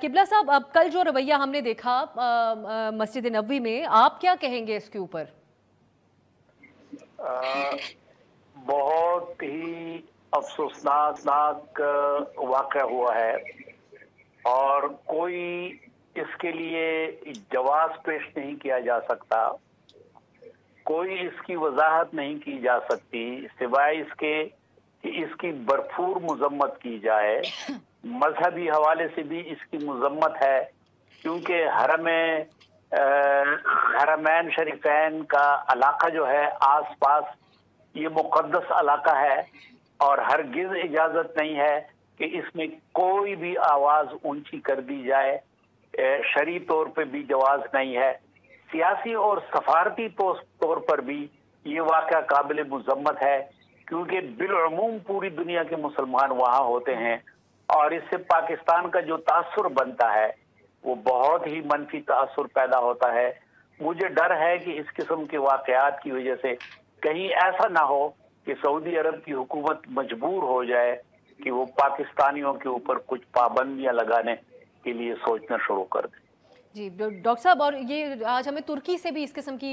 किबला साहब, अब कल जो रवैया हमने देखा मस्जिद नबवी में, आप क्या कहेंगे इसके ऊपर? बहुत ही अफसोसनाक वाक़या हुआ है और कोई इसके लिए जवाब पेश नहीं किया जा सकता, कोई इसकी वजाहत नहीं की जा सकती सिवाय इसके कि इसकी भरपूर मजम्मत की जाए। मजहबी हवाले से भी इसकी मजम्मत है, क्योंकि हरमैन शरीफैन का इलाका जो है आस पास, ये मुक़द्दस इलाका है और हरगिज़ इजाज़त नहीं है कि इसमें कोई भी आवाज़ ऊंची कर दी जाए। शरई तौर पे भी जवाज़ नहीं है, सियासी और सफारती तौर पर भी ये वाक़या काबिल मज़म्मत है, क्योंकि बिलअमूम पूरी दुनिया के मुसलमान वहाँ होते हैं और इससे पाकिस्तान का जो तासुर बनता है वो बहुत ही मनफी तासुर पैदा होता है। मुझे डर है कि इस किस्म के वाक़यात की वजह से कहीं ऐसा ना हो कि सऊदी अरब की हुकूमत मजबूर हो जाए कि वो पाकिस्तानियों के ऊपर कुछ पाबंदियां लगाने के लिए सोचना शुरू कर दे। जी डॉक्टर साहब, और ये आज हमें तुर्की से भी इस किस्म की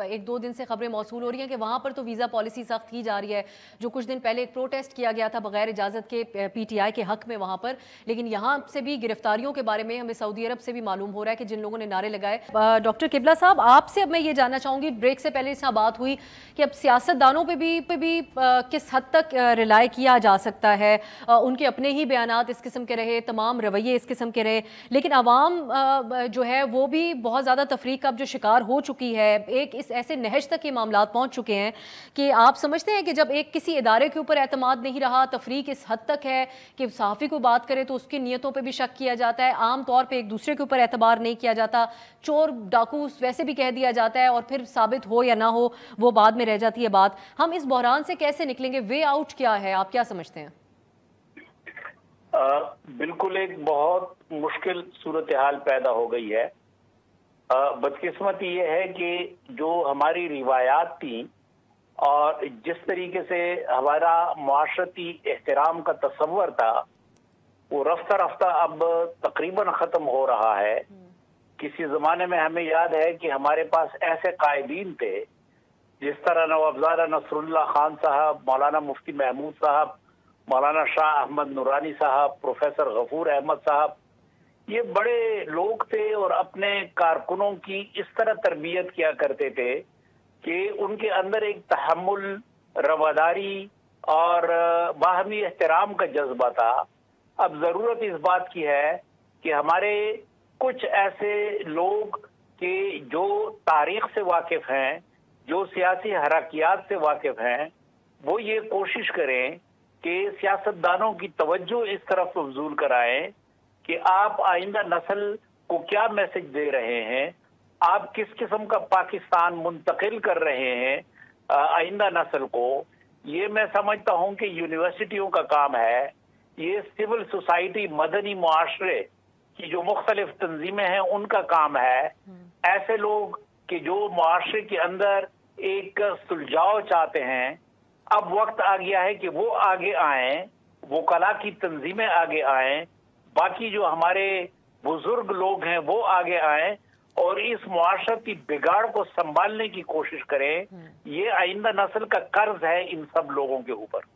एक दो दिन से खबरें मौसूल हो रही हैं कि वहाँ पर तो वीज़ा पॉलिसी सख्त की जा रही है। जो कुछ दिन पहले एक प्रोटेस्ट किया गया था बगैर इजाज़त के पीटीआई के हक में वहाँ पर, लेकिन यहाँ से भी गिरफ्तारियों के बारे में हमें सऊदी अरब से भी मालूम हो रहा है कि जिन लोगों ने नारे लगाए। डॉक्टर किबला साहब, आपसे अब मैं ये जानना चाहूँगी, ब्रेक से पहले इसमें बात हुई कि अब सियासतदानों पर भी किस हद तक रिलाई किया जा सकता है। उनके अपने ही बयानात इस किस्म के रहे, तमाम रवैये इस किस्म के रहे, लेकिन आवाम जो है वो भी बहुत ज़्यादा तफरीक का जो शिकार हो चुकी है। एक इस ऐसे नहज तक ये मामलात पहुंच चुके हैं कि आप समझते हैं कि जब एक किसी इदारे के ऊपर एतमाद नहीं रहा, तफरीक इस हद तक है कि सहाफ़ी को बात करे तो उसकी नीयतों पे भी शक किया जाता है, आम तौर पे एक दूसरे के ऊपर एतबार नहीं किया जाता, चोर डाकू वैसे भी कह दिया जाता है और फिर साबित हो या ना हो वो बाद में रह जाती है बात। हम इस बहरान से कैसे निकलेंगे? वे आउट क्या है, आप क्या समझते हैं? बिल्कुल एक बहुत मुश्किल सूरत हाल पैदा हो गई है। बदकिस्मती ये है कि जो हमारी रिवायात थी और जिस तरीके से हमारा मुआशरती एहतराम का तस्वर था, वो रफ्ता रफ्ता अब तकरीबन ख़त्म हो रहा है। किसी ज़माने में हमें याद है कि हमारे पास ऐसे कायदीन थे जिस तरह नवाबजादा नसरुल्लाह खान साहब, मौलाना मुफ्ती महमूद साहब, मौलाना शाह अहमद नूरानी साहब, प्रोफेसर गफूर अहमद साहब। ये बड़े लोग थे और अपने कारकुनों की इस तरह तरबियत किया करते थे कि उनके अंदर एक तहम्मुल, रवादारी और बाहमी एहतराम का जज्बा था। अब ज़रूरत इस बात की है कि हमारे कुछ ऐसे लोग कि जो तारीख से वाकिफ़ हैं, जो सियासी हरकियात से वाकिफ़ हैं, वो ये कोशिश करें कि सियासतदानों की तवज्जो इस तरफ मबज़ूल कराएं कि आप आइंदा नस्ल को क्या मैसेज दे रहे हैं, आप किस किस्म का पाकिस्तान मुंतकिल कर रहे हैं आइंदा नस्ल को। ये मैं समझता हूं कि यूनिवर्सिटियों का काम है, ये सिविल सोसाइटी, मदनी मुआशरे की जो मुख्तलिफ तंजीमें हैं उनका काम है। ऐसे लोग कि जो मुआशरे के अंदर एक सुलझाव चाहते हैं, अब वक्त आ गया है कि वो आगे आएं, वो कला की तंजीमें आगे आएं, बाकी जो हमारे बुजुर्ग लोग हैं वो आगे आएं और इस मुआशरती बिगाड़ को संभालने की कोशिश करें। ये आइंदा नस्ल का कर्ज है इन सब लोगों के ऊपर।